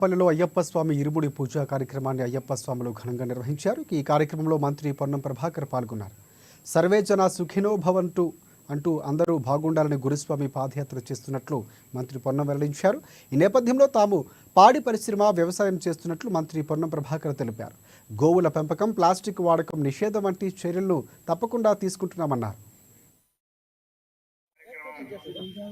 పల్లెలో అయ్యప్ప స్వామి ఇరుముడి పూజా కార్యక్రమాన్ని అయ్యప్ప స్వాములు ఘనంగా నిర్వహించారు. ఈ కార్యక్రమంలో మంత్రి పొన్నం ప్రభాకర్ పాల్గొన్నారు. సర్వే జన సుఖినో భవంతు అంటూ అందరూ బాగుండాలని గురుస్వామి పాదయాత్ర చేస్తున్నట్లు మంత్రి పొన్నం వెల్లడించారు. ఈ నేపథ్యంలో తాము పాడి పరిశ్రమ వ్యవసాయం చేస్తున్నట్లు మంత్రి పొన్నం ప్రభాకర్ తెలిపారు. గోవుల పెంపకం, ప్లాస్టిక్ వాడకం నిషేధం వంటి చర్యలను తప్పకుండా తీసుకుంటున్నామన్నారు.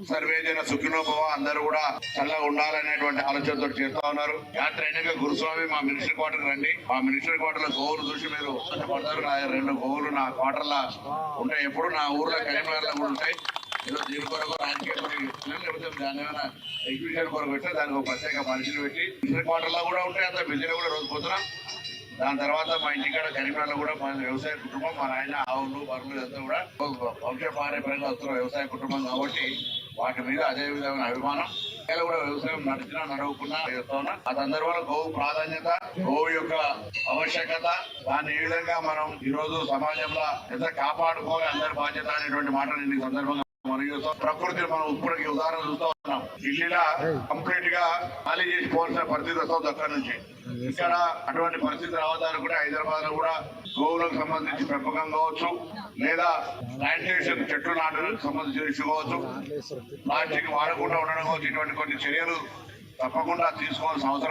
సర్వేజన సుఖినోభవ అందరూ కూడా చల్లగా ఉండాలనేటువంటి ఆలోచనతో చేస్తా ఉన్నారు. యాత్ర అయినాక గురుస్వామి మా మినిస్టర్ క్వార్టర్ రండి. మా మినిస్టర్ క్వార్టర్ లో గోవులు చూసి మీరు పడతారు. నా 2 గోవులు నా క్వార్టర్ లా ఉంటాయి. ఎప్పుడు నా ఊర్లో కరీంనగర్ లో కూడా ఉంటాయి. ఏదో దీని కొరకు రాజకీయ లేకపోతే దాని ఏమైనా ఎగ్జిబిషన్ కొరకు పెట్టి దానికి ఒక ప్రత్యేక మనిషిని పెట్టి మినిస్టర్ క్వార్టర్ లో కూడా ఉంటాయి. అంత బిజీలో కూడా రోజు పోతున్నాం. దాని తర్వాత మా ఇంటికాడ కరీంనగర్లో కూడా మా వ్యవసాయ కుటుంబం, మా నాయన ఆవులు బర్రెలు ఇదంతా కూడా వంశపారంపర్యంగా వస్తున్న వ్యవసాయ కుటుంబం కాబట్టి వాటి మీద అదే విధమైన అభిమానం. కూడా వ్యవసాయం నడిచినా నడవకుండా చేస్తున్నా. ఆ సందర్భంలో గోవు ప్రాధాన్యత, గోవు యొక్క ఆవశ్యకత, దాన్ని ఏ విధంగా మనం ఈ రోజు సమాజంలో ఎంత కాపాడుకోవాలి అందరి బాధ్యత అనేటువంటి మాట నేను ఈ సందర్భంగా ప్రకృతిని మనం ఇప్పటికి ఉదాహరణ చూస్తా ఉన్నాం. ఢిల్లీలో కంప్లీట్ గా ఖాళీ చేసిపోవాల్సిన పరిస్థితి వస్తుంది అక్కడి నుంచి. ఇక్కడ అటువంటి పరిస్థితి రావడానికి కూడా హైదరాబాద్ లో కూడా గోవులకు సంబంధించి పెంపకం కావచ్చు, లేదా ప్లాంటేషన్ చెట్లు నాటడానికి సంబంధించిన ఇష్యూ కావచ్చు, ప్లాస్టిక్ వాడకుండా ఉండడం కావచ్చు, ఇటువంటి కొన్ని చర్యలు తప్పకుండా తీసుకోవాల్సిన అవసరం